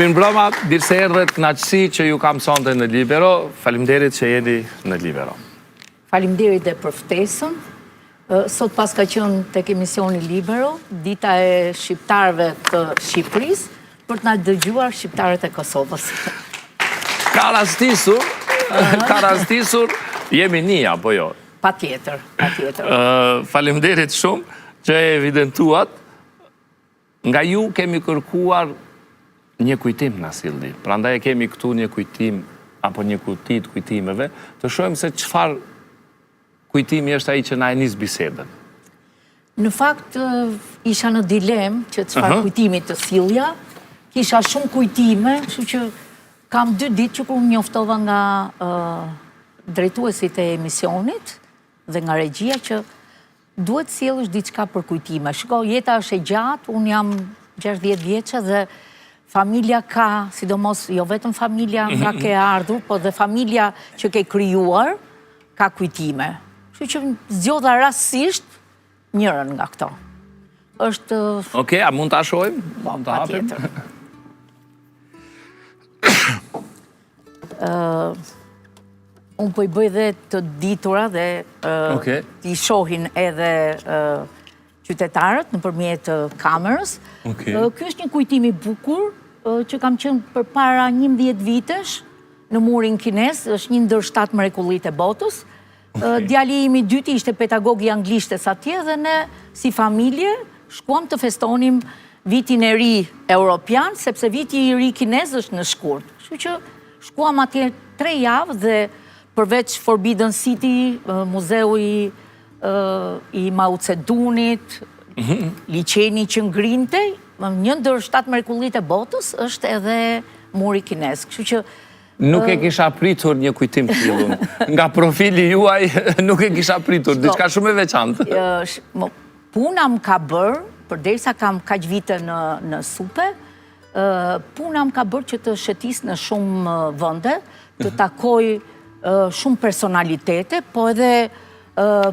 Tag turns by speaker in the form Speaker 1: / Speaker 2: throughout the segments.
Speaker 1: Mirëmbrëma, dirse erdhet kënaqësi që ju kam sonte në Libero. Faleminderit që jeni në Libero.
Speaker 2: Faleminderit dhe për ftesën. Sot pas ka qenë tek emisioni Libero, dita e shqiptarëve të Shqipërisë, për të na dëgjuar shqiptarët e Kosovës.
Speaker 1: Ka rastisur, jemi një apo jo?
Speaker 2: Patjetër.
Speaker 1: Faleminderit shumë që e evidentuat. Nga ju kemi kërkuar një kujtim nga silli. Prandaj kemi këtu një kujtim apo një kuti të kujtimeve, të shohim se çfarë kujtimi është ai që na e nis bisedën.
Speaker 2: Në fakt isha në dilemë që çfarë kujtimi të sillja. Kisha shumë kujtime, kështu që kam 2 ditë që kur njoftova nga drejtuesit e emisionit dhe nga regjia që duhet sjellësh diçka për kujtime. Shiko, jeta është e gjatë, unë jam 60 vjeçë dhe familja ka, sidomos jo vetëm familja nga ke ardhur, po dhe familja që ke krijuar ka kujtime. Kështu që zgjodha rastësisht njërin nga këto. Është
Speaker 1: Okej, a mund ta shohim?
Speaker 2: Mund ta hapim. Unë po i bëj dhe të ditura dhe t'i shohin edhe qytetarët nëpërmjet kamerës. Ky është një kujtim i bukur që kam qenë përpara 11 vitesh në murin kinez, është një ndër 7 mrekullitë e botës. Djali im i dyti ishte pedagog i anglishtes atje dhe ne si familje shkuam të festonim vitin e ri europian, sepse viti i ri kinez është në shkurt. Kështu që shkuam atje 3 javë dhe përveç Forbidden City, muzeu i Mao Zedongit, liçeni që ngrinte, një ndër 7 mrekullitë e botës është edhe muri kinez. Kështu që
Speaker 1: nuk e kisha pritur një kujtim të tillë. Nga profili juaj nuk e kisha pritur, diçka shumë e veçantë.
Speaker 2: Puna më ka bërë, përderisa kam kaq vite në supe, puna më ka bërë që të shetis në shumë vende, të takoj shumë personalitete, po edhe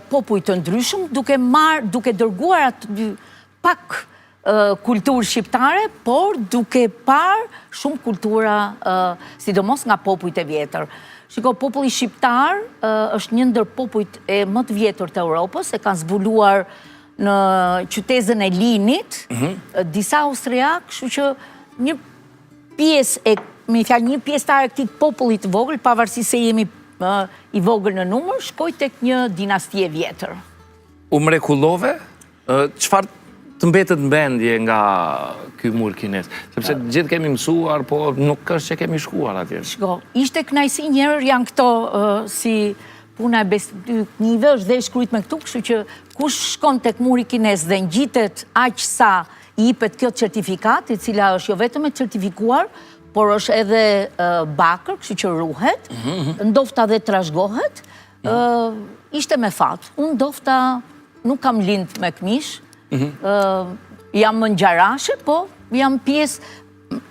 Speaker 2: popull të ndryshëm, duke dërguar aty pak kulturë shqiptare, por duke parë shumë kultura, sidomos nga popujt e vjetër. Shiko, populli shqiptar është një ndër popujt e më të vjetër të Europës, e kanë zbuluar në qytetin e Linit, disa austriak, kështu që një pjesë një pjesëtare e këtij popullit të vogël, pavarësisht se jemi i vogël në numër, shkoj tek një dinasti e vjetër.
Speaker 1: U mrekullove? Çfarë të mbetet në mendje nga ky mur kinez? Sepse gjithë kemi mësuar, po nuk është që kemi shkuar atje.
Speaker 2: Shiko, ishte kënaqësi njerë, janë këto si puna e besnikëve, është dhe shkruajtur me këtu, kështu që kush shkon tek muri kinez dhe ngjitet aq sa i jepet kjo certifikat, e cila është jo vetëm e certifikuar, por është edhe bakër, kështu që ruhet, ndofta dhe trashëgohet, ishte me fat. Unë ndofta nuk kam lind me këmish, jam më ngjarashi, po jam pjesë,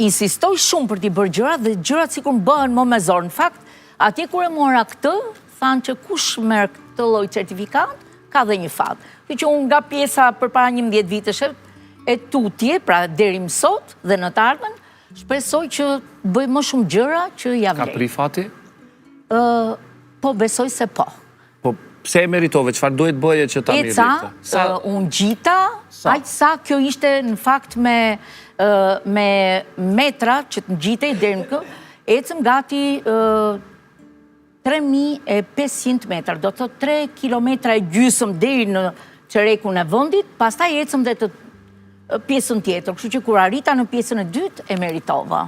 Speaker 2: insistoj shumë për t'i bërë gjërat dhe gjërat sikur më bëhen më me zor. Në fakt, atje kur e mora këtë, thanë që kush merr këtë lloj certifikat, ka dhe një fat. Kjo që unë nga pjesa përpara 11 vitesh e tutje, pra deri më sot dhe në të ardhmen, shpresoj që bëj më shumë gjëra që ja vlej.
Speaker 1: Ka pri fati?
Speaker 2: Po besoj se po.
Speaker 1: Po pse e meritove? Çfarë duhet bëje që ta merite?
Speaker 2: Unë gjita, aq sa kjo ishte në fakt me metra që të ngjitej deri në kë, ecëm gati 3500 metra, do të thotë 3 kilometra e gjysmë deri në çerekun e vendit, pastaj ecëm dhe të pjesën tjetër, kështu që kur arrita në pjesën e dytë e meritova.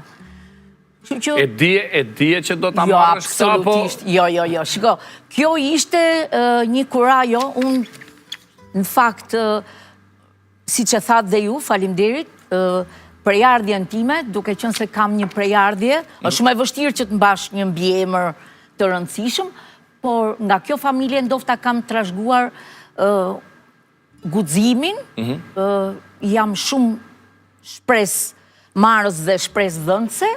Speaker 1: E dije që do ta marrësh?
Speaker 2: Jo, absolutisht. Jo. Shiko, kjo ishte një kurajo, unë në fakt, siç e thatë dhe ju, faleminderit, prejardhjen time, duke qenë se kam një prejardhje, është shumë e vështirë që të mbash një mbiemër të rëndësishëm, por nga kjo familje ndofta kam trashëguar guximin, jam shumë shpres marrës dhe shpres dhënëse,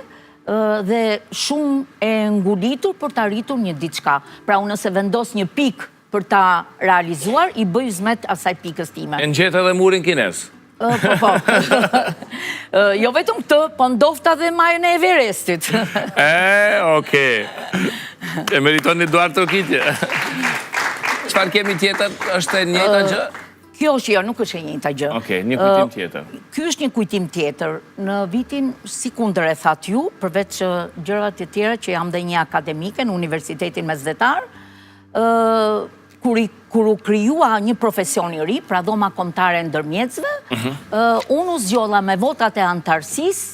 Speaker 2: dhe shumë e ngulitur për të arritur një diçka. Pra unë nëse vendos një pikë për ta realizuar, i bëj zmet asaj pikës time.
Speaker 1: E ngjet edhe murin kinez?
Speaker 2: Po. Jo vetëm këtë, po ndofta dhe majën e Everestit.
Speaker 1: Okej. E meriton një duar trokitje. Çfarë kemi tjetër? Është e njëjta gjë?
Speaker 2: Kjo është jo, nuk është e njëjta gjë.
Speaker 1: Okej, një kujtim tjetër.
Speaker 2: Ky është një kujtim tjetër. Në vitin, si kundër e thatë ju, përveç gjërat e tjera që jam dhe një akademike në Universitetin Mesdhetar, kur u kryua një profesion i ri, pra dhoma kombëtare e ndërmjetësve, unë u zgjolla me votat e antarësisë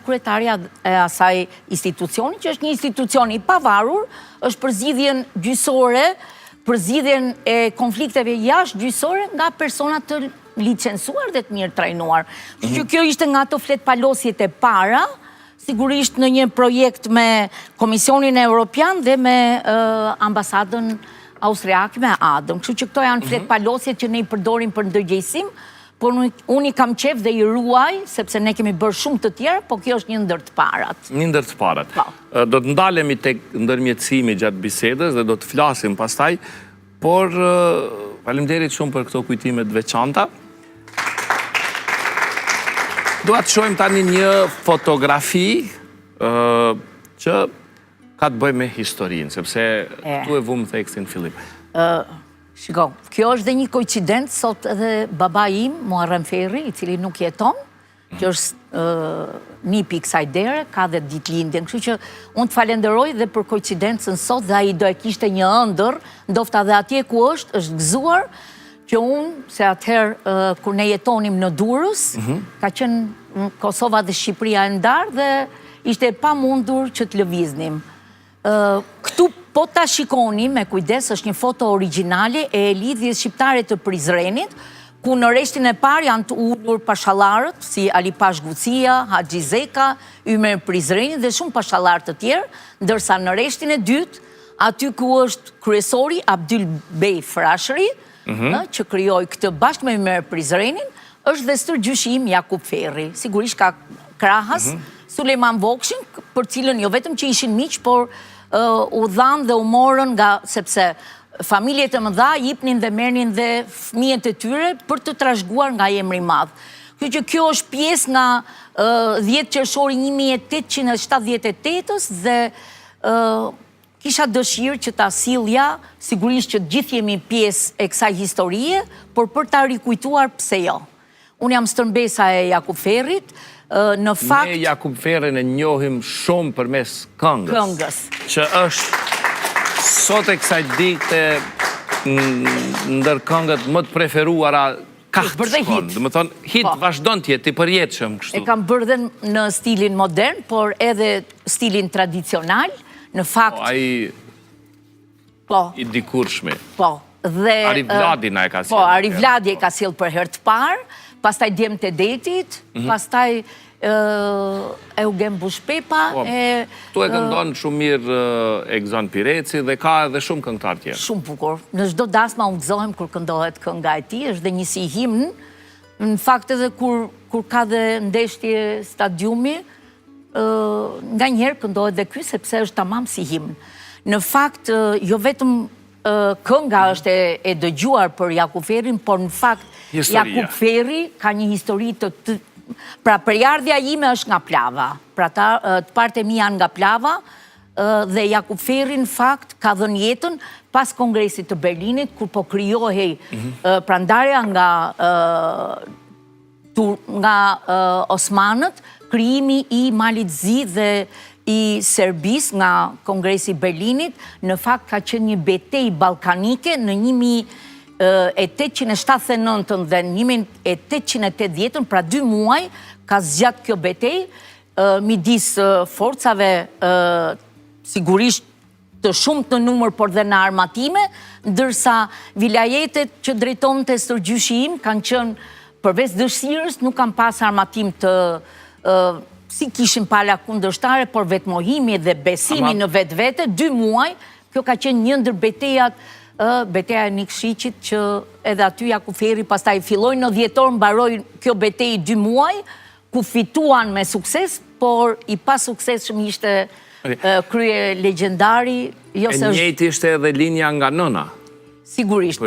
Speaker 2: kryetaria e asaj institucioni, që është një institucion i pavarur, është përzgjidhjen gjyqësore, përzgjidhjen e konflikteve jashtë gjyqësore nga persona të licencuar dhe të mirë trajnuar. Që kjo ishte nga ato fletpalosjet e para, sigurisht në një projekt me Komisionin Evropian dhe me ambasadën austriake me Adëm. Kështu që këto janë fletpalosjet që ne i përdorim për ndërgjegjësim, por unë i kam qef dhe i ruaj, sepse ne kemi bërë shumë të tjerë, po kjo është një ndër të parat.
Speaker 1: Një ndër të parat. Do të ndalemi tek ndërmjetësimi gjatë bisedës dhe do të flasim pastaj, por faleminderit shumë për këto kujtime të veçanta. Dua të shohim tani një fotografi që ka të bëjë me historinë, sepse tu e vumë tekstin fillim.
Speaker 2: Shiko, kjo është dhe një koincidencë, sot edhe baba im, Muharrem Ferri, i cili nuk jeton, që është nipi i kësaj dere, ka dhe ditëlindjen. Kështu që unë të falenderoj dhe për koincidencën sot, dhe ai do e kishte një ëndër, ndofta dhe atje ku është gëzuar, që unë, se atëherë kur ne jetonim në Durrës, ka qenë Kosova dhe Shqipëria e ndarë dhe ishte pa mundur që të lëviznim. Këtu po ta shikoni me kujdes, është një foto origjinale e lidhjes shqiptare të Prizrenit, ku në reshtin e parë janë të ulur pashallarët, si Ali Pash Gucia, Haxhi Zeka, Ymer Prizreni dhe shumë pashallarë të tjerë, ndërsa në reshtin e dytë, aty ku është kryesori Abdyl Bej Frashëri, që krijoi këtë bashkë me Ymer Prizrenin, është dhe stërgjyshim Jakub Ferri. Sigurisht ka krahas Sulejman Vokshin, për cilën jo vetëm që ishin miq, por u dhanë dhe u morën nga, sepse familjet e mëdha jipnin dhe merrnin dhe fëmijët e tyre për të trashëguar nga emri i madh. Kështu që kjo është pjesë nga 10 qershori 1878-ës dhe kisha dëshirë që ta sillja, sigurisht që gjithë jemi pjesë e kësaj historie, por për ta rikujtuar pse jo. Unë jam stërmbesa e Jakub Ferrit. Në fakt...
Speaker 1: Ne Jakub Ferrin e njohim shumë përmes këngës. Që është sot e kësaj dite ndër këngët më të preferuara kahtë shkon. Dhe më thonë, hit vazhdon t'jetë, i përjetshëm kështu.
Speaker 2: E kam bërë dhe në stilin modern, por edhe stilin tradicional. Në fakt...
Speaker 1: I dikurshmi.
Speaker 2: Po.
Speaker 1: Ari Vladi na e ka sjellë.
Speaker 2: Po, Ari Vladi e ka sjellë për herë të parë, pastaj Djemtë e Detit, pastaj Eugen Bushpepa.
Speaker 1: Tu e këndon shumë mirë Egzon Pireci dhe ka edhe shumë këngëtar tjerë.
Speaker 2: Shumë bukur. Në çdo dasma u gëzohem kur këndohet kënga e tij, është dhe një si himn. Në fakt edhe kur ka dhe ndeshje stadiumi, nganjëherë këndohet dhe ky sepse është tamam si himn. Në fakt, jo vetëm kënga është e dëgjuar për Jakub Ferrin, por në fakt Jakub Ferri ka një histori të... Pra përjardhja ime është nga Plava, pra të partë e mi janë nga Plava, dhe Jakub Ferri në fakt ka dhënë jetën pas Kongresit të Berlinit, kur po krijohej prandarja nga Osmanët, krijimi i Malit Zi dhe i Serbis nga Kongresi Berlinit, në fakt ka qenë një betej balkanike në 1879 dhe 1880, pra 2 muaj, ka zgjat kjo betej, midis forcave sigurisht të shumë të numër, por dhe në armatime, ndërsa vilajetet që drejton të stërgjyshim kanë qenë, përveç dëshirës, nuk kanë pas armatim të... si kishin pala kundërshtare, por vetmohimi dhe besimi në vetë, 2 muaj, kjo ka qenë një ndër betejat, beteja e Nikëshiqit, që edhe aty Jakub Ferri pastaj filloi në dhjetor, mbaroi kjo betej 2 muaj, ku fituan me sukses, por i pa suksesshëm ishte krye legjendari.
Speaker 1: E njëjtë ishte edhe linja nga nëna.
Speaker 2: Sigurisht.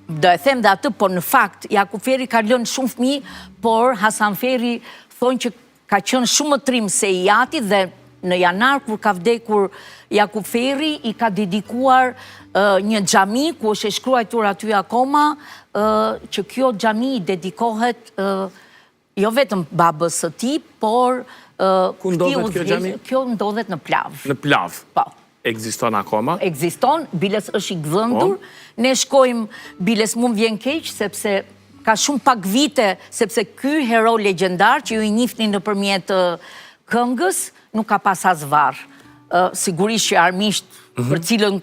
Speaker 2: do e them dhe atë, por në fakt, Jakub Feri ka lënë shumë fëmijë, por Hasan Feri thonë që ka qenë shumë më trim se i ati dhe në janar, kur ka vdekur Jakub Feri, i ka dedikuar një xhami, ku është e shkruar aty akoma, që kjo xhami i dedikohet jo vetëm babës së tij, por
Speaker 1: ku ndodhet kjo xhami?
Speaker 2: Kjo ndodhet në Plav.
Speaker 1: Në Plav.
Speaker 2: Po.
Speaker 1: Ekziston akoma?
Speaker 2: Ekziston, biles është i gdhëndur. Ne shkojmë, biles mu vjen keq, sepse ka shumë pak vite, sepse ky hero legjendar, që ju i njihni nëpërmjet këngës, nuk ka pas as varr. Sigurisht që armisht për cilën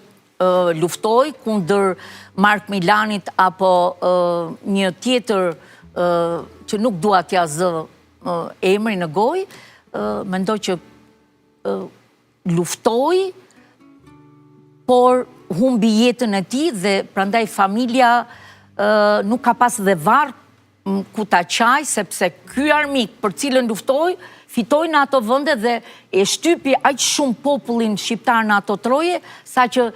Speaker 2: luftoi kundër Mark Milanit apo një tjetër që nuk dua t'ja zë emrin në gojë, mendoj që luftoi, por humbi jetën e tij dhe prandaj familja nuk ka pas dhe varr ku ta qaj, sepse ky armik për cilën luftoi, fitoi në ato vende dhe e shtypi aq shumë popullin shqiptar në ato troje, sa që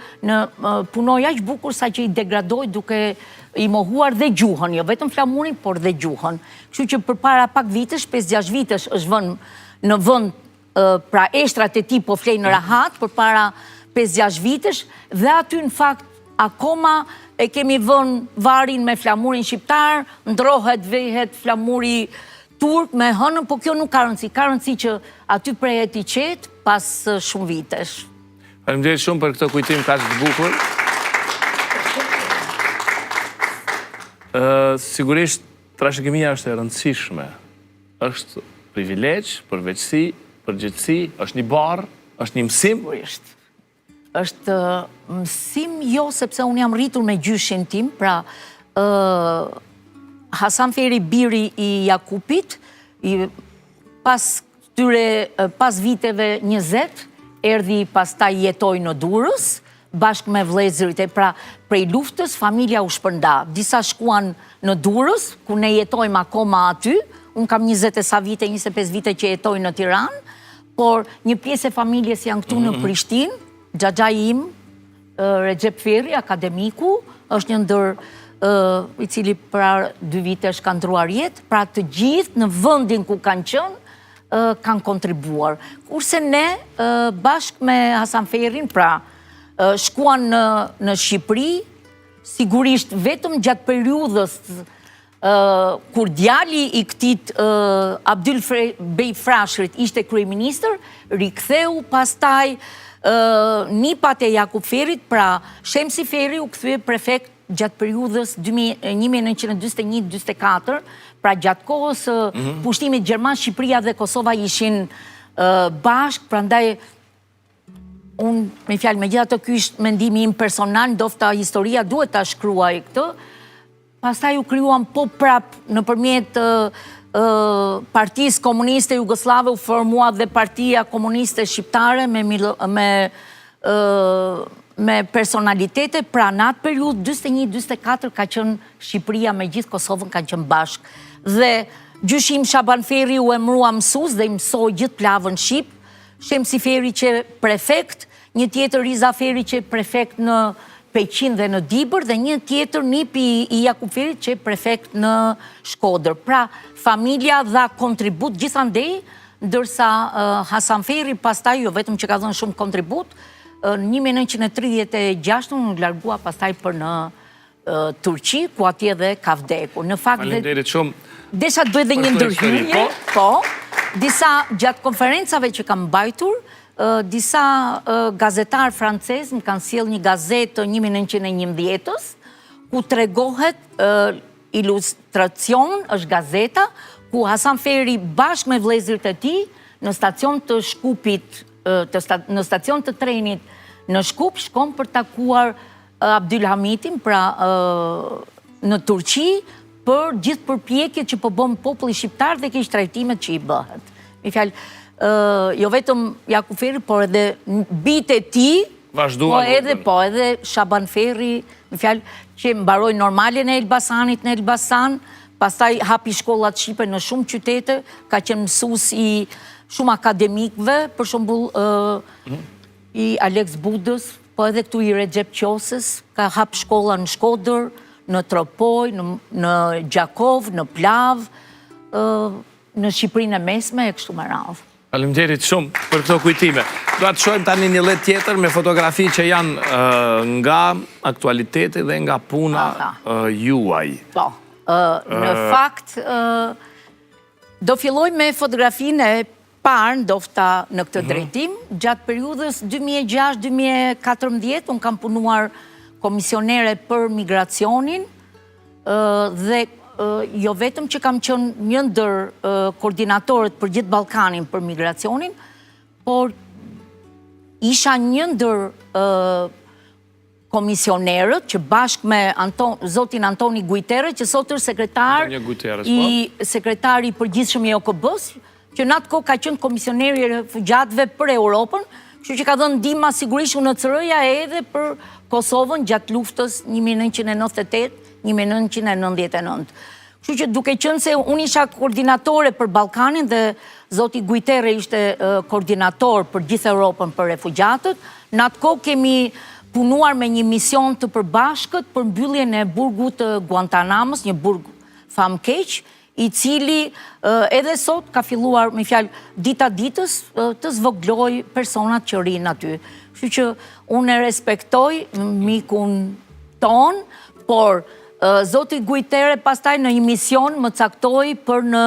Speaker 2: punoi aq bukur sa që i degradoi duke i mohuar dhe gjuhën, jo vetëm flamurin, por dhe gjuhën. Kështu që përpara pak vitesh, 5-6 vitesh është vënë në vend, pra eshtrat e tij po flej në rahat, përpara 5-6 vitesh, dhe aty në fakt akoma e kemi vënë varin me flamurin shqiptar, ndrohet, vehet flamuri turk me hënën, po kjo nuk ka rëndësi. Ka rëndësi që aty prehet i qetë pas shumë vitesh.
Speaker 1: Faleminderit shumë për këtë kujtim kaq të bukur. Sigurisht, trashëgimia është e rëndësishme. Është privilegj, përveçsi, përgjegjësi, është një barë, është një mësim.
Speaker 2: Është mësim jo, sepse unë jam rritur me gjyshin tim, pra Hasan Feri biri i Jakupit, pas viteve 20, erdhi pastaj jetoi në Durrës, bashkë me vëllezërit e pra prej luftës, familja u shpërnda. Disa shkuan në Durrës, ku ne jetojmë akoma aty, unë kam 20 e sa vite, 25 vite që jetoj në Tiranë, por një pjesë e familjes janë këtu në Prishtinë. Xhaxhai im, Recep Feri, akademiku, është një ndër i cili pra 2 vite është ka ndruar jetë, pra të gjithë në vendin ku kanë qenë, kanë kontribuar. Kurse ne, bashkë me Hasan Ferin, pra shkuan në Shqipëri, sigurisht vetëm gjatë periudhës kur djali i këtit Abdyl Bej Frashërit ishte kryeministër, riktheu pastaj nipat e Jakub Ferit, pra Shemsi Feri u kthye prefekt gjatë periudhës 1941-44, pra gjatë kohës pushtimit Gjerman, Shqipëria dhe Kosova ishin bashkë, prandaj unë me fjalë megjithatë ky është mendimi im personal, ndofta historia duhet ta shkruaj këtë. Pastaj u krijuan po prap nëpërmjet Partisë Komuniste Jugoslave, u formua dhe Partia Komuniste Shqiptare me personalitete, pra në atë periudhë 41-44 ka qenë Shqipëria me gjithë Kosovën ka qenë bashkë. Dhe gjyshim Shaban Feri u emrua mësues dhe i mësoi gjithë Plavën shqip, Shemsi Feri që prefekt, një tjetër Riza Feri që prefekt në Peqin dhe në Dibër, dhe një tjetër nipi i Jakub Ferit që prefekt në Shkodër. Pra, familja dha kontribut gjithandej, ndërsa Hasan Feri pastaj, jo vetëm që ka dhënë shumë kontribut, në 1936 në largua pastaj për në Turqi, ku atje dhe ka vdekur. Në fakt,
Speaker 1: faleminderit shumë.
Speaker 2: Desha të bëj dhe një ndërhyrje, po, disa gjatë konferencave që kam mbajtur, disa gazetar francez më kanë sjell një gazetë 1911-ës, ku tregohet ilustracion, është gazeta, ku Hasan Feri bashkë me vëllezërit e tij në stacion të Shkupit, në stacion të trenit në Shkup, shkon për takuar Abdyl Hamidin, pra në Turqi, për gjithë përpjekjet që po bën populli shqiptar dhe keq trajtimet që i bëhet. Me fjalë, jo vetëm Jakub Feri, por edhe bitë e tij, po edhe Shaban Feri, me fjalë që mbaroi normalen e Elbasanit në Elbasan, pastaj hapi shkollat shqipe në shumë qytete, ka qenë mësues i shumë akademikëve, për shembull i Alex Budës, po edhe këtu i Recep Qosës, ka hap shkolla në Shkodër, në Tropoj, në Gjakov, në Plav, në Shqipërinë e Mesme e kështu me radhë.
Speaker 1: Faleminderit shumë për këto kujtime. Do të shohim tani një let tjetër me fotografi që janë nga aktualiteti dhe nga puna juaj.
Speaker 2: Po, në fakt, do filloj me fotografinë e parë, ndofta në këtë drejtim. Gjatë periudhës 2006-2014, unë kam punuar komisionere për migracionin dhe jo vetëm që kam qenë një ndër koordinatorët për gjithë Ballkanin për migracionin, por isha një ndër komisionerët që bashkë me zotin Antoni Guiterre, që sot është sekretari i përgjithshëm i OKB-s, që në atë kohë ka qenë komisioneri i refugjatëve për Europën, kështu që ka dhënë ndihmë sigurisht UNHCR-ja edhe për Kosovën gjatë luftës 1998-1999. Kështu që duke qenë se unë isha koordinatore për Ballkanin dhe zoti Guiterre ishte koordinator për gjithë Europën për refugjatët, në atë kohë kemi punuar me një mision të përbashkët për mbylljen e burgut të Guantanamos, një burg famkeq, i cili edhe sot ka filluar, me fjalë, dita ditës të zvogloj personat që rinë aty. Kështu që unë e respektoj mikun ton, por zoti Guiterre pastaj në një mision më caktoi për në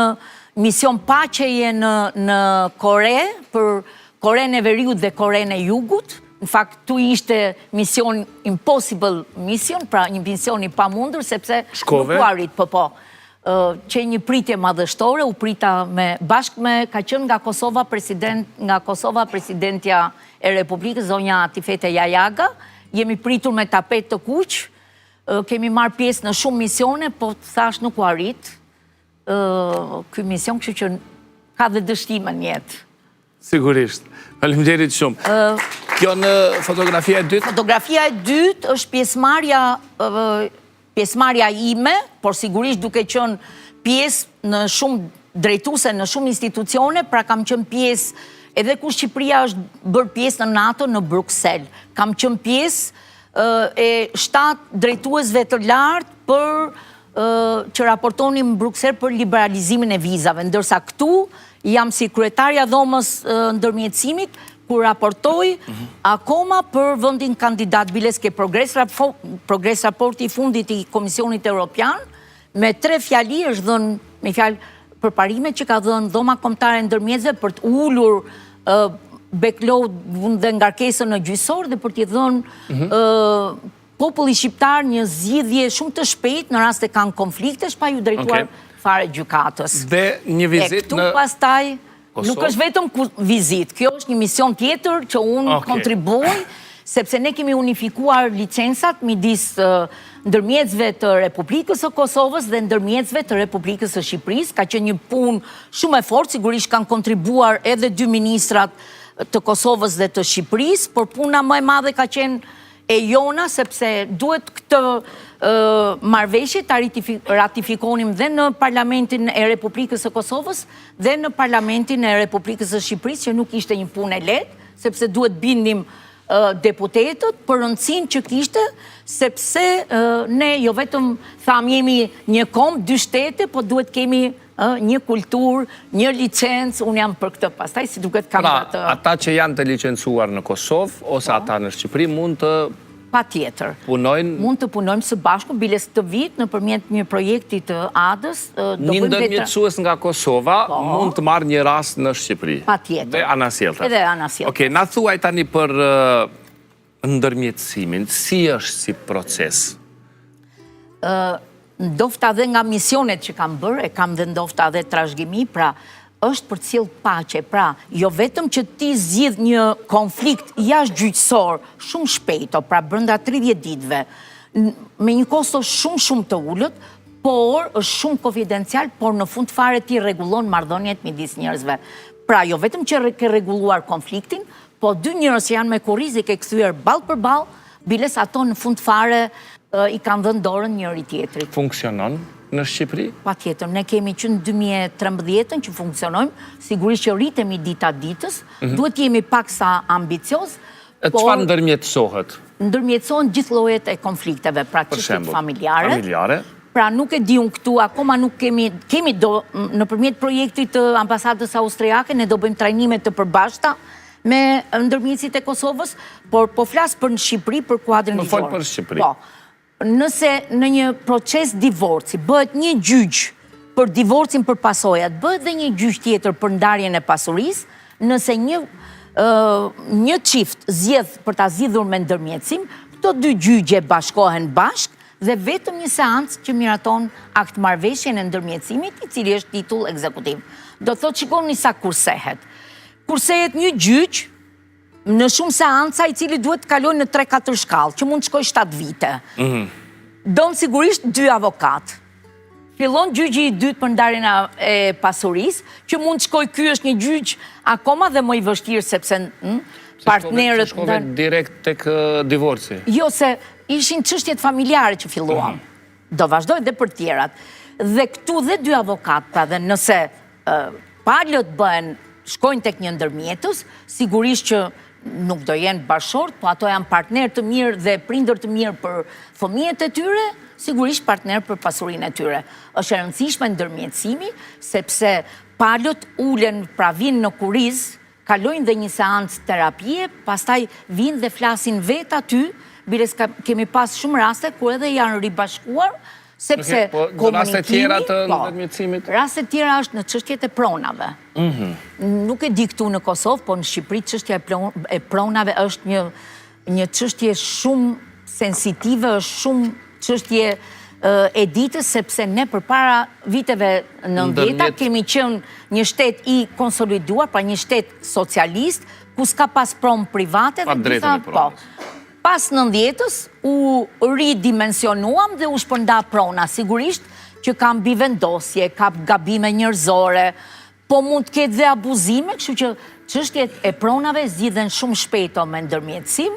Speaker 2: mision paqeje në Kore, për Korenë e Veriut dhe Korenë e Jugut. Në fakt, tu ishte mision impossible mission, pra një mision i pamundur, sepse nuk u arrit, po. Që një pritje madhështore, u prita bashkë me, ka qenë nga Kosova presidentja e Republikës, zonja Tifete Jajaga, jemi pritur me tapet të kuq, kemi marrë pjesë në shumë misione, po thash nuk u arrit ky mision, kështu që ka dhe dështime në jetë.
Speaker 1: Sigurisht. Faleminderit shumë. Kjo në fotografia e dytë?
Speaker 2: Fotografia e dytë është pjesëmarrja ime, por sigurisht duke qenë pjesë në shumë drejtuese në shumë institucione, pra kam qenë pjesë edhe kur Shqipëria është bërë pjesë në NATO në Bruxelles. Kam qenë pjesë e 7 drejtuesve të lartë për që raportonin në Bruxelles për liberalizimin e vizave, ndërsa këtu jam si kryetarja dhomës ndërmjetësimit, kur raportoj akoma për vendin kandidat biles ke progres raporti i fundit i Komisionit Evropian, me 3 fjali është dhënë, me fjalë përparimet që ka dhënë dhoma kombëtare ndërmjetësve për të ulur backlog dhe ngarkesën në gjyqësor dhe për t'i dhënë populli shqiptar një zgjidhje shumë të shpejtë në rast se kanë konflikte, pa ju drejtuar fare gjykatës.
Speaker 1: Dhe një vizit
Speaker 2: këtu pastaj nuk është vetëm vizit, kjo është një mision tjetër që unë kontribuoj, sepse ne kemi unifikuar licensat midis ndërmjetësve të Republikës së Kosovës dhe ndërmjetësve të Republikës së Shqipërisë. Ka qenë një punë shumë e fortë, sigurisht kanë kontribuar edhe 2 ministrat të Kosovës dhe të Shqipërisë, por puna më e madhe ka qenë e jona, sepse duhet këtë marrëveshje ta ratifikonim dhe në Parlamentin e Republikës së Kosovës dhe në Parlamentin e Republikës së Shqipërisë, që nuk ishte një punë e lehtë, sepse duhet bindim deputetët për rëndësinë që kishte, sepse ne jo vetëm tham jemi një kombë, 2 shtete, po duhet kemi një kulturë, një licencë, unë jam për këtë pastaj, si duket kam atë.
Speaker 1: Ata që janë të licencuar në Kosovë, ose ata në Shqipëri, mund të
Speaker 2: patjetër.
Speaker 1: Punojnë?
Speaker 2: Mund të punojmë së bashku, biles të vit, nëpërmjet një projekti të AD-s.
Speaker 1: Një ndërmjetësues nga Kosova mund të marrë një rast në Shqipëri.
Speaker 2: Patjetër.
Speaker 1: Dhe anasjellta.
Speaker 2: Edhe anasjellta.
Speaker 1: Okej, na thuaj tani për ndërmjetësimin, si është si proces?
Speaker 2: Ndofta dhe nga misionet që kam bërë, e kam dhe ndofta dhe trashëgimi, pra është për cilë paqe, pra jo vetëm që ti zgjidh një konflikt jashtëgjyqësor shumë shpejto, pra brenda 30 ditëve, me një kosto shumë të ulët, por është shumë konfidencial, por në fund fare ti rregullon marrëdhëniet midis njerëzve. Pra jo vetëm që ke rregulluar konfliktin, po 2 njerëz që janë me kurriz i ke kthyer ballë për ballë, biles ato në fund fare i kanë dhënë dorën njëri tjetrit.
Speaker 1: Funksionon në Shqipëri?
Speaker 2: Patjetër, ne kemi që në 2013 që funksionojmë, sigurisht që rritemi dita ditës, duhet jemi pak sa ambicioz.
Speaker 1: Çfarë ndërmjetësohet?
Speaker 2: ndërmjetësohen gjithë llojet e konflikteve, pra çështjet familjare. Pra nuk e di unë këtu, akoma nuk kemi nëpërmjet projektit të ambasadës austriake, ne do bëjmë trajnime të përbashkëta me ndërmjetësit e Kosovës, por po flas për në Shqipëri, për kuadrin divorci.
Speaker 1: Më fol për Shqipëri.
Speaker 2: Po, nëse në një proces divorci bëhet një gjyq për divorcin për pasojat, bëhet dhe një gjyq tjetër për ndarjen e pasurisë, nëse një çift zgjedh për ta zgjidhur me ndërmjetësim, këto dy gjyqe bashkohen bashkë dhe vetëm një seancë që miraton akt marrëveshjen e ndërmjetësimit, i cili është titull ekzekutiv. Do të thotë shikoni sa kursehet. Kursehet një gjyq në shumë seanca i cili duhet të kalojë në 3-4 shkallë, që mund të shkojë 7 vite. Don sigurisht 2 avokat. Fillon gjyqi i dytë për ndarjen e pasurisë, që mund të shkojë, ky është një gjyq akoma dhe më i vështirë sepse partnerët
Speaker 1: shkove direkt tek divorci.
Speaker 2: Jo, se ishin çështjet familjare që filluam. Do vazhdoj dhe për tjerat. Dhe këtu dhe 2 avokat, pra dhe nëse palët shkojnë tek një ndërmjetës, sigurisht që nuk do jenë bashkëshort, po ato janë partner të mirë dhe prindër të mirë për fëmijët e tyre, sigurisht partner për pasurinë e tyre. Është e rëndësishme ndërmjetësimi, sepse palët ulen, pra vinë në kuriz, kalojnë dhe një seancë terapie, pastaj vinë dhe flasin vetë aty, bires kemi pas shumë raste, kur edhe janë ribashkuar, sepse komunikimi... Raste tjera është në çështjet e pronave. Nuk e di këtu në Kosovë, po në Shqipëri çështja e pronave është një çështje shumë sensitive, është shumë çështje e ditës, sepse ne përpara viteve 90-ta kemi qenë një shtet i konsoliduar, pra një shtet socialist, ku s'ka pas pronë private dhe gjitha po. Pas 90-tës u ridimensionuam dhe u shpërnda prona. Sigurisht që kam bivendosje, ka gabime njerëzore, po mund të ketë dhe abuzime, kështu që çështjet e pronave zgjidhen shumë shpejto me ndërmjetësim,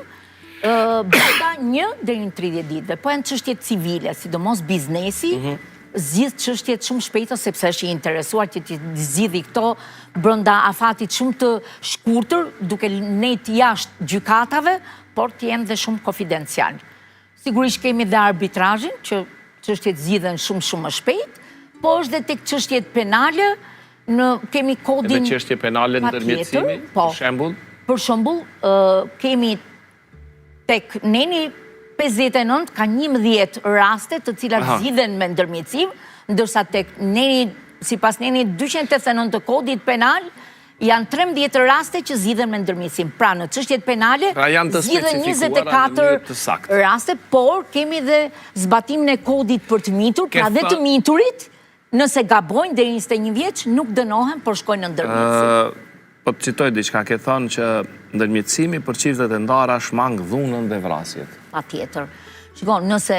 Speaker 2: brenda 1 deri në 30 ditëve. Po janë çështjet civile, sidomos biznesi, zgjidh çështjet shumë shpejto sepse është i interesuar që të zgjidhë këto brenda afatit shumë të shkurtër, duke nejt jashtë gjykatave, por të jenë dhe shumë konfidencial. Sigurisht kemi dhe arbitrazhin, që çështjet zgjidhen shumë më shpejt, po është dhe tek çështjet penale, kemi kodin
Speaker 1: edhe çështje penale ndërmjetësimi, për shembull?
Speaker 2: Për shembull, kemi tek neni 59 ka 11 raste të cilat zgjidhen me ndërmjetësim, ndërsa tek neni, sipas neni 289 të kodit penal, janë 13 raste që zgjidhen me ndërmjetësim. Pra në çështjet penale zgjidhen 24 raste, por kemi dhe zbatimin e kodit për të mitur, pra dhe të miturit, nëse gabojnë deri 21 vjeç, nuk dënohen, por shkojnë në ndërmjetësim.
Speaker 1: Po të citoj diçka, ke thënë që ndërmjetësimi për çiftet e ndara shmang dhunën dhe vrasjet.
Speaker 2: Patjetër. Shikon, nëse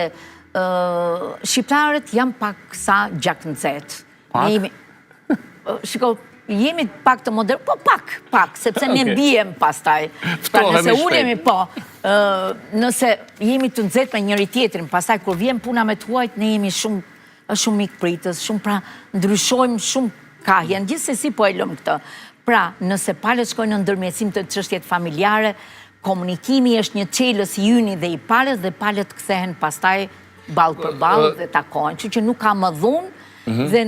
Speaker 2: shqiptarët janë pak sa gjaknxet. Shikon, jemi pak të modern, po pak, sepse ne bijem pastaj. Pra nëse ulemi, po, nëse jemi të nxehtë me njëri tjetrin, pastaj kur vjen puna me tuajt, ne jemi shumë mikpritës, shumë pra ndryshojmë shumë kahjen, gjithsesi po e lëm këtë. Pra, nëse palët shkojnë në ndërmjetësim të çështjet familjare, komunikimi është një çelës i yni dhe i palët, dhe palët kthehen pastaj ballë për ballë dhe takohen, që nuk ka më dhunë, dhe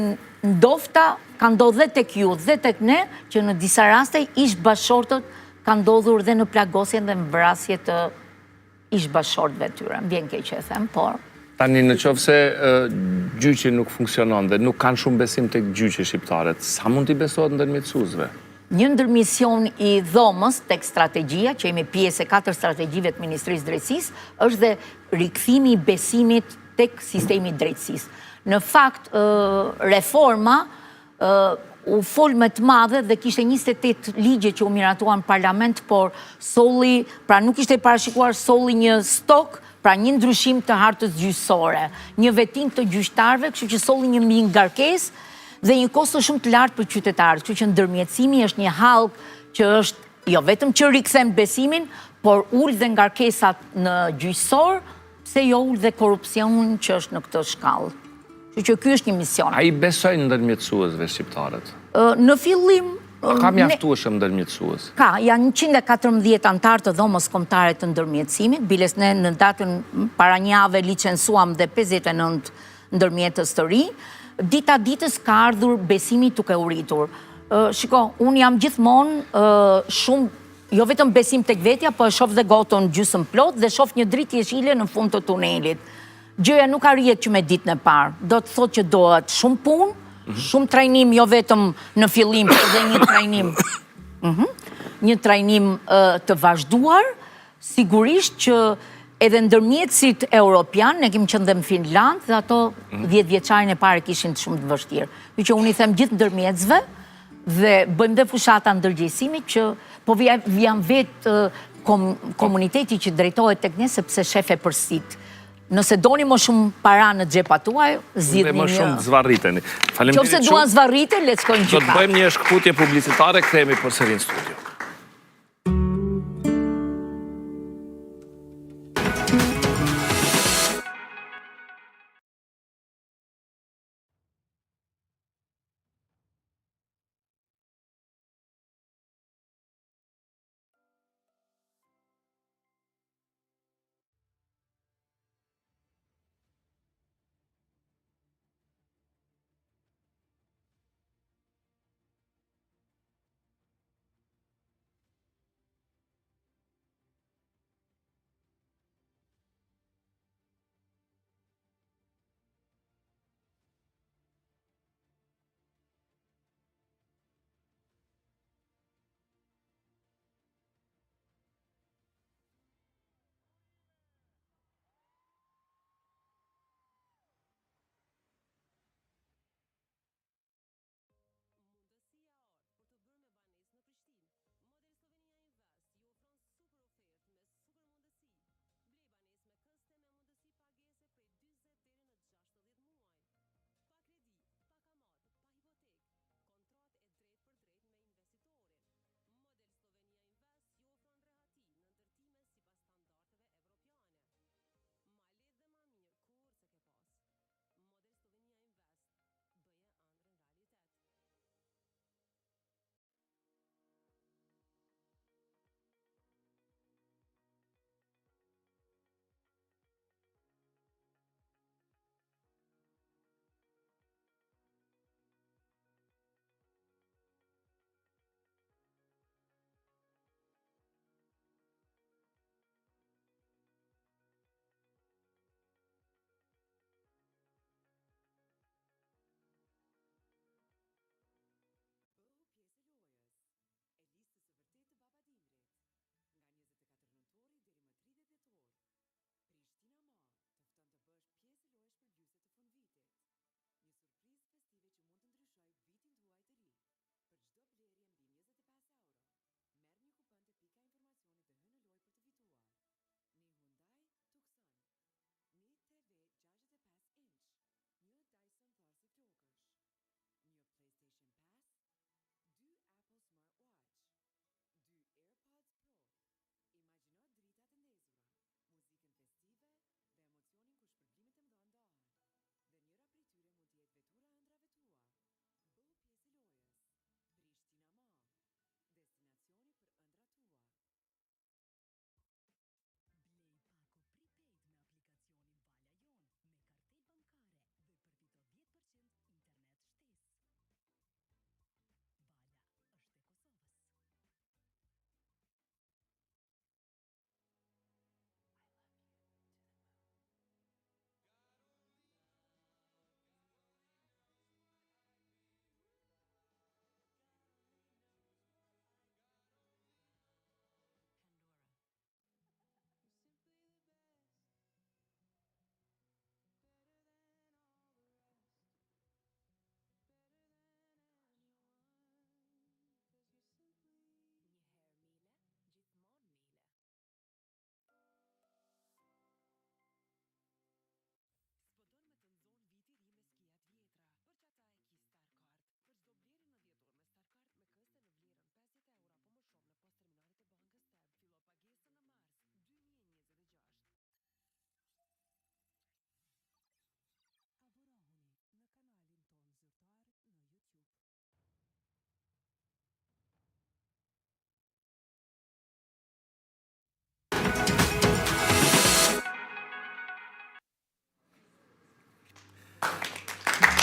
Speaker 2: ndofta ka ndodhur dhe tek ju dhe tek ne, që në disa raste ish bashkëshortët ka ndodhur dhe në plagosjen dhe në vrasje të ish bashkëshortëve tyre. Më vjen keq e them, por
Speaker 1: tani në qoftë se gjyqi nuk funksionon dhe nuk kanë shumë besim tek gjyqi shqiptarët, sa mund t'i besohet ndërmjetësuesve?
Speaker 2: Një ndërmision i dhomës tek strategjia, që jemi pjesë e 4 strategjive të Ministrisë Drejtësisë, është dhe rikthimi i besimit tek sistemi i drejtësisë. Në fakt, reforma u fol me të madhe dhe kishte 28 ligje që u miratuan në parlament, por solli, pra nuk ishte parashikuar solli një stok, pra një ndryshim të hartës gjyqësore, një vetim të gjyqtarëve, kështu që solli një ngarkesë dhe një kosto shumë të lartë për qytetarët, kështu që ndërmjetësimi është një hallk që është jo vetëm që rikthen besimin, por ul dhe ngarkesat në gjyqësor, pse jo ul dhe korrupsionin që është në këtë shkallë. Kështu që ky është një mision.
Speaker 1: Ai besojnë ndërmjetësuesve shqiptarët?
Speaker 2: Në fillim
Speaker 1: A ka mjaftueshëm ndërmjetësues?
Speaker 2: Ka, janë 114 antarë të dhomës kombëtare të ndërmjetësimit, biles ne në datën para një jave licensuam dhe 59 ndërmjetës të ri, dita ditës ka ardhur besimi tuk e uritur. Shiko, unë jam gjithmonë shumë, jo vetëm besim tek vetja, po e shof dhe gotën gjysmë plot dhe shof një dritë jeshile në fund të tunelit. Gjëja nuk arrihet që me ditën e parë, do të thotë që dohet shumë punë, shumë trajnim, jo vetëm në fillim, por dhe një trajnim të vazhduar, sigurisht që edhe ndërmjetësit europian, ne kemi qenë dhe në Finland, dhe ato 10 vjeçarin e pare kishin të shumë të vështirë. Që unë i them gjithë ndërmjetësve, dhe bëjmë dhe fushata ndërgjegjësimit që po vjen vetë komuniteti që drejtohet tek ne sepse shefe përsit. Nëse doni më shumë para në xhepat tuaj, zgjidhni një.
Speaker 1: Më shumë zvarriteni. Faleminderit
Speaker 2: Nëse duan zvarrite, le të shkojmë
Speaker 1: gjykat. Do të bëjmë një shkputje publicitare, kthehemi përsëri në studio.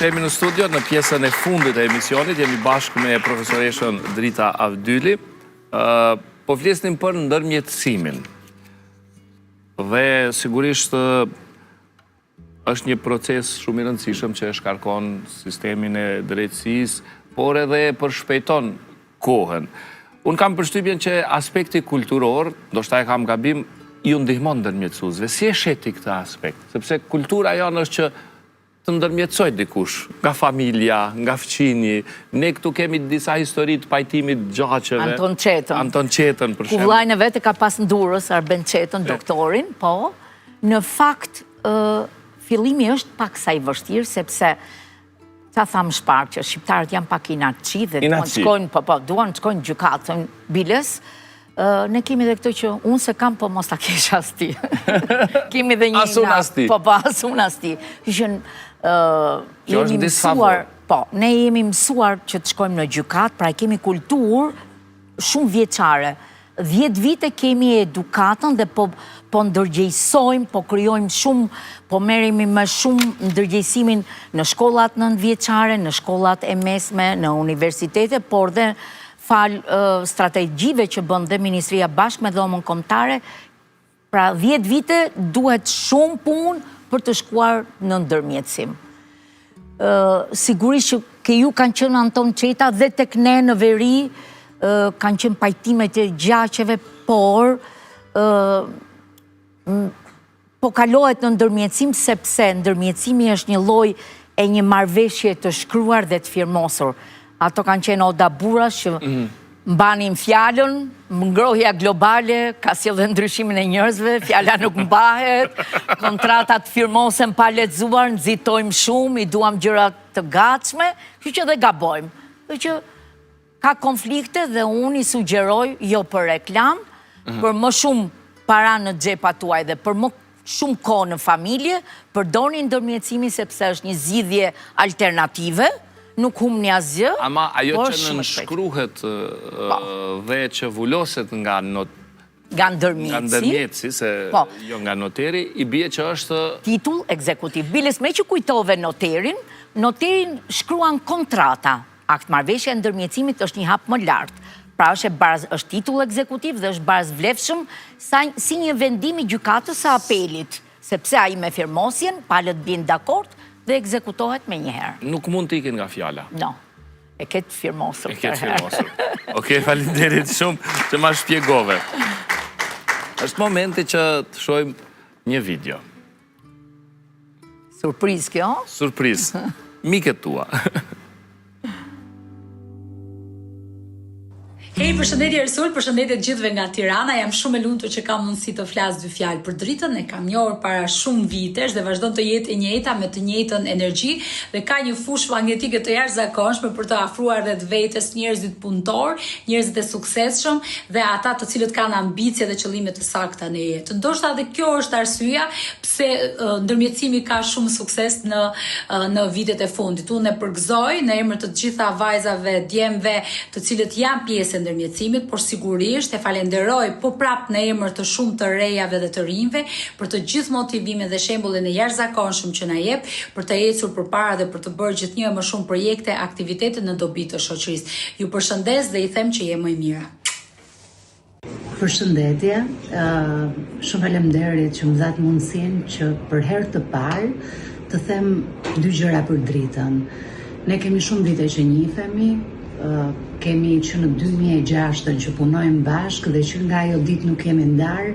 Speaker 1: Rikthehemi në studio në pjesën e fundit e emisionit. Jemi bashkë me profesoreshën Drita Avdyli. Po flisnim për ndërmjetësimin. Dhe sigurisht është një proces shumë i rëndësishëm që e shkarkon sistemin e drejtësisë, por edhe përshpejton kohën. Unë kam përshtypjen që aspekti kulturor, ndoshta e kam gabim, ju ndihmon ndërmjetësuesve. Si e sheti këtë aspekt? Sepse kultura janë është që të ndërmjetësoj dikush, nga familja, nga fëqini. Ne këtu kemi disa histori të pajtimit gjaqeve. Anton Qetën, për shembull.
Speaker 2: Kullajnë vetë ka pas në Durrës, Arben Qetën, doktorin, po. Në fakt, fillimi është pak sa i vështirë, sepse sa thamë shparë që shqiptarët janë pak inatçi dhe duan të shkojnë gjykatën biles. Ne kemi dhe këto që unë se kam, po mos ta kesh as ti. Kemi dhe një
Speaker 1: asun as ti.
Speaker 2: Po, asun as ti. Jemi mësuar, ne jemi mësuar që të shkojmë në gjykat, pra kemi kulturë shumë vjeçare. 10 vite kemi edukatën dhe po ndërgjegjësojmë, po krijojmë shumë, po merremi më shumë ndërgjegjësimin në shkollat 9 vjeçare, në shkollat e mesme, në universitete, por dhe fal strategjive që bën dhe Ministria bashkë me Dhomën Kombëtare, pra 10 vite duhet shumë punë për të shkuar në ndërmjetësim. Sigurisht që ke ju kanë qenë Anton Qeta dhe tek ne në veri, kanë qenë pajtimet e gjaqeve, por po kalohet në ndërmjetësim sepse ndërmjetësimi është një lloj e një marrëveshje të shkruar dhe të firmosur. Ato kanë qenë Oda Buras që mbanin fjalën, ngrohja globale, ka sjellë dhe ndryshimin e njerëzve, fjala nuk mbahet, kontratat firmosen pa lexuar, nxitojmë shumë, i duam gjëra të gatshme, kështu që dhe gabojmë. Kështu që ka konflikte dhe unë i sugjeroj jo për reklam, për më shumë para në xhepat tuaj dhe për më shumë kohë në familje, përdorni ndërmjetësimin sepse është një zgjidhje alternative. Nuk humni asgjë.
Speaker 1: Ama ajo që nënshkruhet dhe që vuloset nga ndërmjetësi, se jo nga noteri, i bie që është
Speaker 2: titull ekzekutiv. Biles me që kujtove noterin shkruan kontrata. Akt marrëveshja e ndërmjetësimit është një hap më lartë. Pra është titull ekzekutiv dhe është barazë vlefshëm si një vendim i gjykatës së apelit, sepse ai me firmosjen palët bien dakord dhe ekzekutohet me njëherë.
Speaker 1: Nuk mund të ikin nga fjala.
Speaker 2: No, e ketë firmosur.
Speaker 1: Okej, faleminderit shumë që ma shpjegove. Është momenti që të shohim një video.
Speaker 2: Surprizë kjo?
Speaker 1: Surprizë. Miket tua.
Speaker 3: Hej, përshëndetje Ersul, përshëndetje gjithëve nga Tirana. Jam shumë e lumtur që kam mundësi të flas 2 fjalë për dritën. E kam njohur para shumë vitesh dhe vazhdon të jetë e njëjta me të njëjtën energji dhe ka një fushë magnetike të jashtëzakonshme për të afruar rreth vetes njerëzit punëtor, njerëzit e suksesshëm dhe ata të cilët kanë ambicie dhe qëllime të sakta në jetë. Ndoshta edhe kjo është arsyeja pse ndërmjetësimi ka shumë sukses në vitet e fundit. Unë e përgëzoj në emër të gjitha vajzave, djemve, të cilët janë pjesë ndërmjetësimit, por sigurisht e falenderoj po prap në emër të shumë të rejave dhe të rinjve për të gjithë motivimin dhe shembullin e jashtëzakonshëm që na jep për të ecur përpara dhe për të bërë gjithnjë më shumë projekte, aktivitete në dobi të shoqërisë. Ju përshëndes dhe i them që je më e mira.
Speaker 4: Përshëndetje, shumë faleminderit që më dhat mundësinë që për herë të parë të them 2 gjëra për dritën. Ne kemi shumë vite që njihemi, kemi që në 2006 që punojmë bashkë dhe që nga ajo ditë nuk kemi ndarë.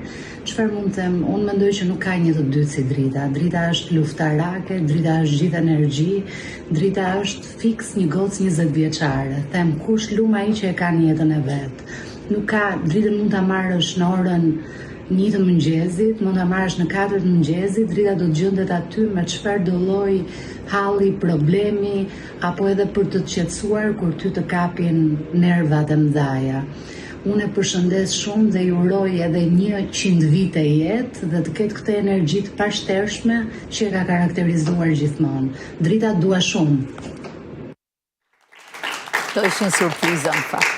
Speaker 4: Çfarë mund të them? Unë mendoj që nuk ka një të dytë si Drita. Drita është luftarake, Drita është gjithë energji, Drita është fiks një gocë 20 vjeçare. Them kush lum ai që e ka në jetën e vet. Nuk ka, Dritën mund ta marrësh në orën 1 të mëngjesit, mund ta marrësh në 4 të mëngjesit, Drita do të gjendet aty me çfarë do lloj halli, problemi, apo edhe për të qetësuar kur ty të kapin nervat e mëdha. Unë e përshëndes shumë dhe ju uroj edhe 100 vite jetë dhe të ketë këtë energji të pashtershme që e ka karakterizuar gjithmonë. Drita, dua shumë.
Speaker 2: Kjo ishin surpriza në fakt.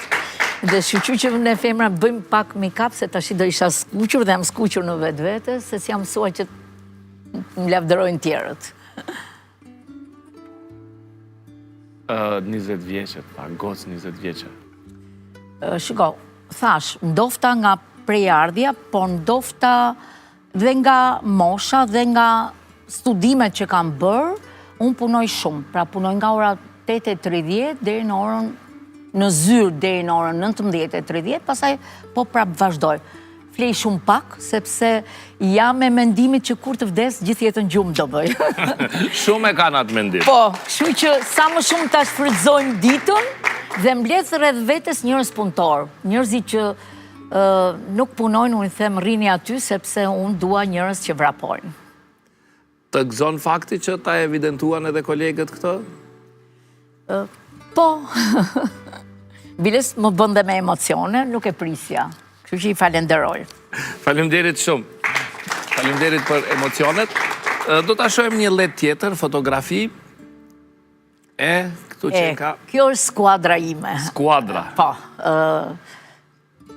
Speaker 2: Dhe shqyqy që ne femra bëjmë pak make-up, se tash do isha skuqur dhe jam skuqur në vetë, se si jam mësuar që më lavdërojnë tjerët.
Speaker 1: 20 vjeqet, gocë 20 vjeqet.
Speaker 2: Shiko, thash, ndofta nga prejardhja, por ndofta dhe nga mosha dhe nga studimet që kam bërë, unë punoj shumë. Pra punoj nga ora 8:30 deri në orën në zyrë deri në orën 19:30, pastaj po prap vazhdoj. Flej shumë pak, sepse jam me mendimit që kur të vdes, gjithë jetën gjumë do bëj.
Speaker 1: Shumë e kanë atë mendim.
Speaker 2: Po, kështu që sa më shumë ta shfrytëzojmë ditën dhe mbledh rreth vetes njerëz punëtor. Njerëzit që nuk punojnë, unë i them rrini aty sepse unë dua njerëz që vrapojnë.
Speaker 1: Të gëzon fakti që ta evidentuan edhe kolegët këtë?
Speaker 2: Po, biles më bënde me emocione, nuk e prisja. Kështu që i falenderoj.
Speaker 1: Faleminderit shumë. Faleminderit për emocionet. Do ta shohim një let tjetër, fotografi. Këtu që ka...
Speaker 2: Kjo është skuadra ime.
Speaker 1: Skuadra.
Speaker 2: Po,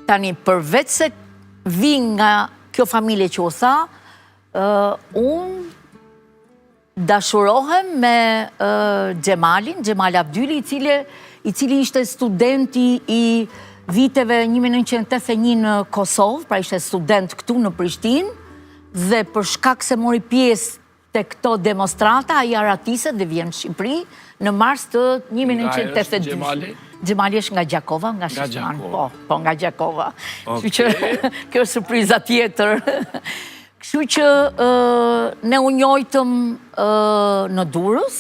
Speaker 2: tani përveç se vi nga kjo familje që u tha, unë dashurohem me Xhemal Abdyli, i cili ishte studenti i viteve 1981 në Kosovë, pra ishte student këtu në Prishtinë, dhe për shkak se mori pjesë të këto demonstrata, ai aratiset dhe vjen në Shqipëri në mars të 1982. Xhemali është nga Gjakova, nga Shishman. Po, nga Gjakova. Kështu që kjo është surpriza tjetër. Kështu që ne u njohëm në Durrës.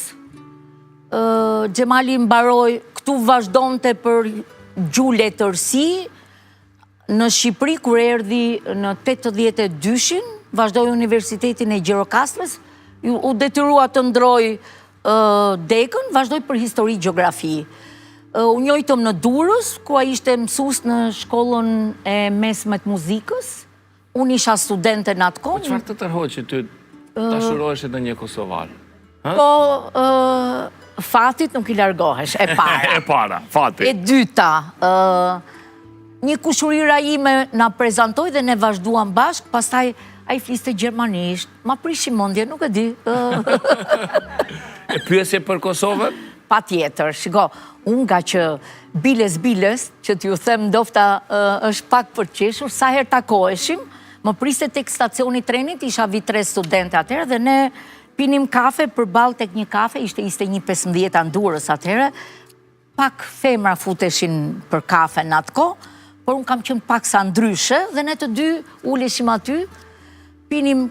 Speaker 2: Xhemali mbaroi këtu, vazhdonte për gjuhë letërsi. Në Shqipëri kur erdhi në 82-shin, vazhdoi Universitetin e Gjirokastrës, u detyrua të ndroj dekën, vazhdoi për histori gjeografi. U njohëm në Durrës, ku ai ishte mësues në shkollën e mesme të muzikës. Unë isha studente në atë kohë.
Speaker 1: Çfarë të tërhoqi ty dashurohesh në një kosovar?
Speaker 2: Po, fatit nuk i largohesh, e para.
Speaker 1: E para, fati.
Speaker 2: E dyta, një kushurira ime na prezantoi dhe ne vazhduam bashkë, pastaj ai fliste gjermanisht, ma prishi mendje, nuk e di.
Speaker 1: E pyesje për Kosovën?
Speaker 2: Pa tjetër, shiko, unë nga që biles, që t'ju them ndofta është pak për qeshur, sa herë takoheshim, më priste tek stacioni trenit, isha vit 3 studente atëherë, dhe ne pinim kafe përballë tek një kafe, ishte 15 në Durrës atëherë, pak femra futeshin për kafe në atë kohë, por unë kam qenë pak sa ndryshe, dhe ne të dy uleshim aty, pinim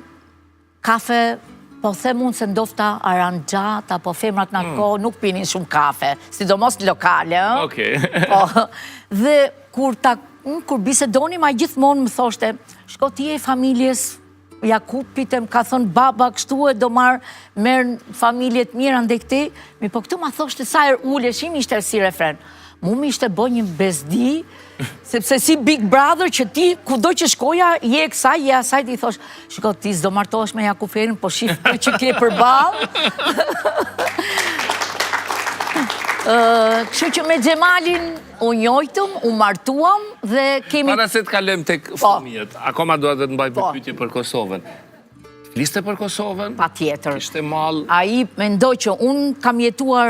Speaker 2: kafe, po them unë se ndofta aranxhat, apo femrat në atë kohë nuk pinin shumë kafe, sidomos lokale.
Speaker 1: Okej.
Speaker 2: Po, dhe kur bisedonim, ai gjithmonë më thoshte, shko ti e familjes Jakupit, më ka thënë baba kështu e do merë familje të mira ndaj këtij, po këtu ma thoshte sa herë uleshim, ishte si refren. Mu mi ishte bë një bezdi, sepse si Big Brother që ti, kudo që shkoja, je kësaj, je asaj, ti thosh, shiko, ti s'do martohesh me Jakuferin, po shif për që ke përballë. Kështu që me Xhemalin u njohtëm, u martuam dhe kemi...
Speaker 1: Para se të kalojmë tek fëmijët, akoma dua të mbaj pyetje për Kosovën. Fliste për Kosovën?
Speaker 2: Patjetër.
Speaker 1: Kishte mall?
Speaker 2: Ai mendoj që unë kam jetuar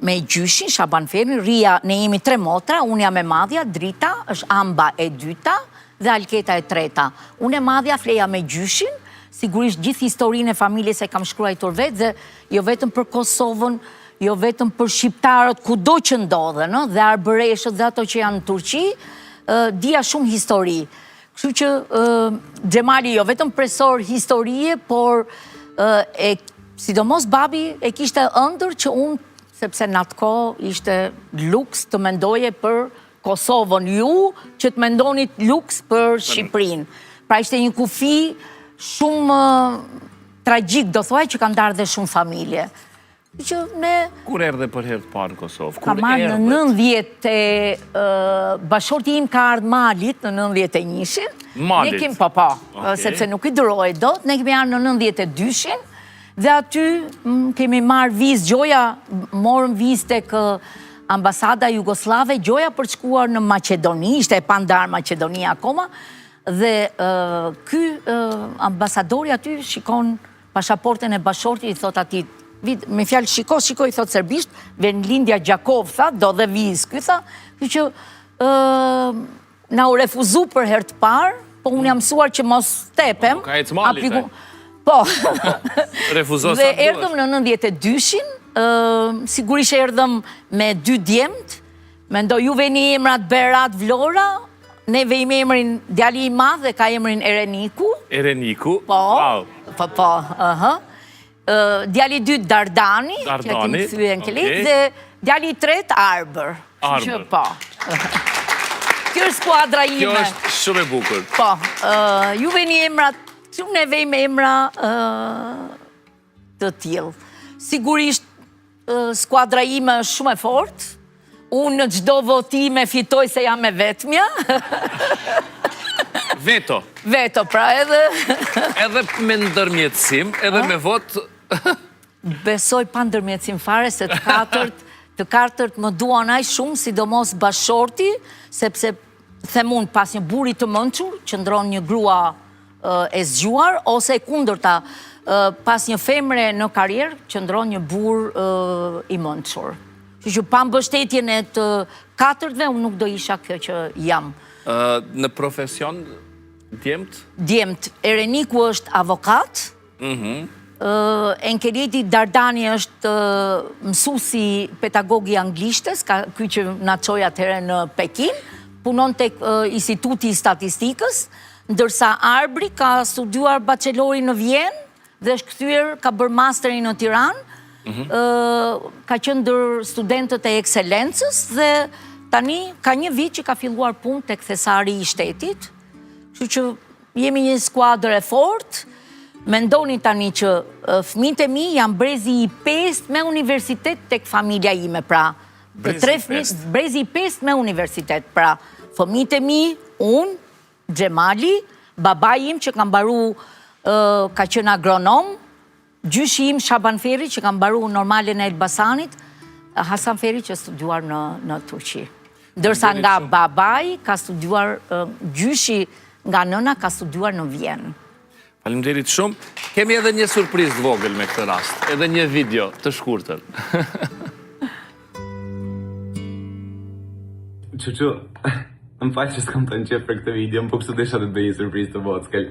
Speaker 2: me gjyshin, Shaban Ferin, Ria, ne jemi 3 motra, unë jam e madhja, Drita, është Amba e dyta dhe Alketa e treta. Unë e madhja fleja me gjyshin, sigurisht gjithë historinë e familjes e kam shkruar vetë, dhe jo vetëm për Kosovën, jo vetëm për shqiptarët, kudo që ndodhen, dhe arbëreshët dhe ato që janë në Turqi, dija shumë histori. Kështu që Xhemali jo vetëm presor historie, por sidomos babi e kishte ëndër që unë, sepse në atë kohë ishte luks të mendoje për Kosovën, ju që të mendonit luks për Shqipërinë. Pra ishte një kufi shumë tragjik, do thuaj që ka ndarë dhe shumë familje.
Speaker 1: Kur erdhe për herë të parë në Kosovë?
Speaker 2: Ka marrë në 90, bashorti im ka ardhë Malit në 91-shin.
Speaker 1: Malit?
Speaker 2: Po, sepse nuk i duroj dot, ne kemi ardhë në 92-shin, dhe aty kemi marrë vizë, Gjoja, morëm vizë tek ambasada Jugoslave, Gjoja për të shkuar në Maqedoni, ishte e pandar Maqedonia akoma, dhe ky ambasadori aty shikon pasaportën e bashortit, i thot ati, me fjalë shiko, i thot serbisht, Vendlindja Gjakov, tha, do dhe viz, ky tha, që na u refuzu për herë të parë, po unë jam mësuar që mos tepem.
Speaker 1: Ka ecë mali,
Speaker 2: Po.
Speaker 1: Refuzos
Speaker 2: Dhe erdhëm në 92-shin, sigurisht erdhëm me 2 djemët, mendoj juve një emrat Berat, Vlora, neve ime emrin djali i madh dhe ka emrin Ereniku.
Speaker 1: Ereniku?
Speaker 2: Po, po, djali i dytë Dardani, që kemi thyen këllit, dhe djali i tretë Arbër.
Speaker 1: Arbër.
Speaker 2: Po. Kjo është skuadra ime.
Speaker 1: Kjo është shumë e bukur.
Speaker 2: Po, juve një emrat, që neve ime emra të tillë. Sigurisht, skuadra ime është shumë e fortë. Unë në gjdo votime fitoj se jam e vetmja.
Speaker 1: Veto.
Speaker 2: Veto, pra edhe...
Speaker 1: Edhe me ndërmjetësim, edhe me vot...
Speaker 2: Besoj pa ndërmjetësim fare se të katërt më duan aq shumë, sidomos bashorti, sepse themun pas një buri të mençur, qëndron një grua e zgjuar, ose e kundërta, pas një femre në karrierë, qëndron një burr i mençur. Që pa mbështetjen e të katërtve, unë nuk do isha kjo që jam.
Speaker 1: Në profesion, djemt?
Speaker 2: Djemt, Ereniku është avokat, Enkeleti Dardani është mësusi pedagogi anglishtes, ky që na çoi atëherë në Pekin, punon tek Instituti i Statistikës, ndërsa Arbri ka studiuar bachelorin në Vjenë dhe është kthyer, ka bërë masterin në Tiranë, ka qenë ndër studentët e ekselencës dhe tani ka një vit që ka filluar punë tek thesari i shtetit, kështu që jemi një skuadër e fortë. Mendoni tani që fëmijët e mi janë brezi i 5 me universitet tek familja ime, pra. Brezi i 5 me universitet, pra. Fëmijët e mi, unë, Xhemali, babai im që ka mbaru, ka qenë agronom, gjyshi im Shaban Feri që ka mbaru normalen e Elbasanit, Hasan Feri që studuar në Turqi. Ndërsa nga babai ka studuar, gjyshi nga nëna ka studuar në Vjenë.
Speaker 1: Faleminderit shumë. Kemi edhe një surprizë të vogël me këtë rast, edhe një video të shkurtër.
Speaker 5: Çuçu, më fal që s'kam të nqef për këtë video, po kështu desha të bëj një surprizë të vogël.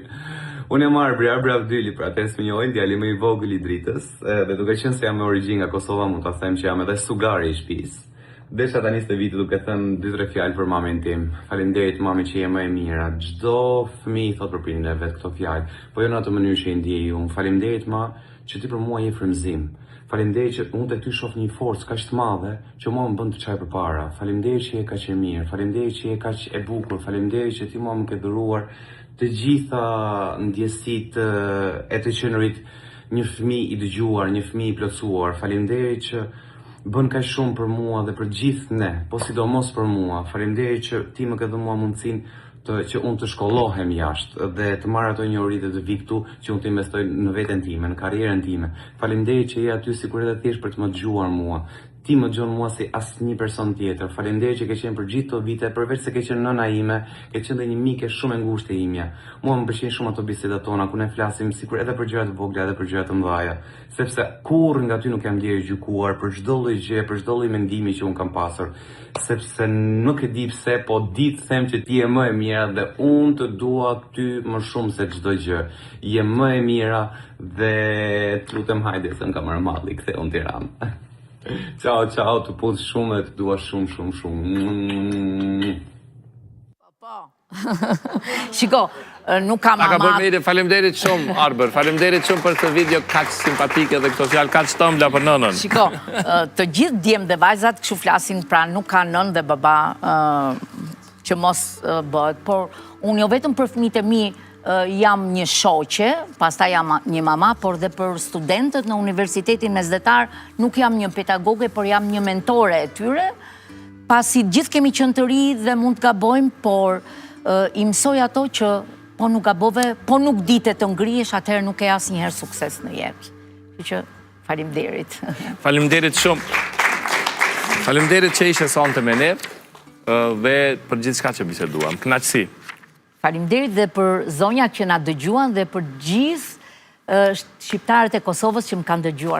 Speaker 5: Unë jam Arbri Abdyli, pra të njohin, djali më i vogël i dritës, dhe duke qenë se jam me origjinë nga Kosova, mund ta them që jam edhe sugari i shtëpisë. Desha tani të viti duke thënë 2-3 fjalë për mamin tim. Faleminderit mami që je më e mira. Çdo fëmijë thot për prindërin e vet këto fjalë, po jo në atë mënyrë që i ndjej unë. Faleminderit ma që ti për mua je frymëzim. Faleminderit që unë te ty shoh një forcë kaq të madhe që mua më bën të çaj përpara. Faleminderit që je kaq e mirë. Faleminderit që je kaq e bukur. Faleminderit që ti mua më ke dhuruar të gjitha ndjesitë e të qenurit një fëmijë i dëgjuar, një fëmijë i plotësuar. Faleminderit që bën kaq shumë për mua dhe për gjithë ne, po sidomos për mua. Faleminderit që ti më ke dhënë mua mundësinë që unë të shkollohem jashtë dhe të marr ato njohuri dhe të vi këtu që unë të investoj në veten time, në karrierën time. Faleminderit që je aty sikur edhe thjesht për të më dëgjuar mua. Ti më dëgjon mua si asnjë person tjetër. Faleminderit që ke qenë për gjithë këto vite, përveç se ke qenë nëna ime, ke qenë dhe një mike shumë e ngushtë e imja. Mua më pëlqejnë shumë ato bisedat tona ku ne flasim sikur edhe për gjëra të vogla edhe për gjëra të mëdha, sepse kurrë nga ty nuk jam ndjerë gjykuar për çdo lloj gjë, për çdo lloj mendimi që un kam pasur, sepse nuk e di pse, po di të them që ti je më e mira dhe unë të dua ty më shumë se çdo gjë. Je më e mira dhe të lutem hajde se kam marrë malli ktheu në Tiranë. Ciao, ciao, të punë shumë dhe të dua shumë, shumë, shumë.
Speaker 2: Po. Shiko, nuk kam amat.
Speaker 1: Faleminderit shumë, Arbër. Faleminderit shumë për këtë video kaq simpatike dhe këto fjalë kaq të ëmbla për nënën.
Speaker 2: Shiko, të gjithë djemt dhe vajzat kështu flasin, pra nuk ka nën dhe baba që mos bëhet, por unë jo vetëm për fëmijët e mi jam një shoqe, pastaj jam një mama, por dhe për studentët në Universitetin Mesdhetar nuk jam një pedagoge, por jam një mentore e tyre, pasi gjithë kemi qenë të ri dhe mund të gabojmë, por i mësoj ato që po nuk gabove, po nuk dite të ngrihesh, atëherë nuk e asnjëherë sukses në jetë. Kështu që faleminderit.
Speaker 1: Faleminderit shumë. Faleminderit që ishe sonte me ne dhe për gjithçka që biseduam. Kënaqësi.
Speaker 2: Faleminderit dhe për zonjat që na dëgjuan dhe për gjithë shqiptarët e Kosovës që më kanë dëgjuar.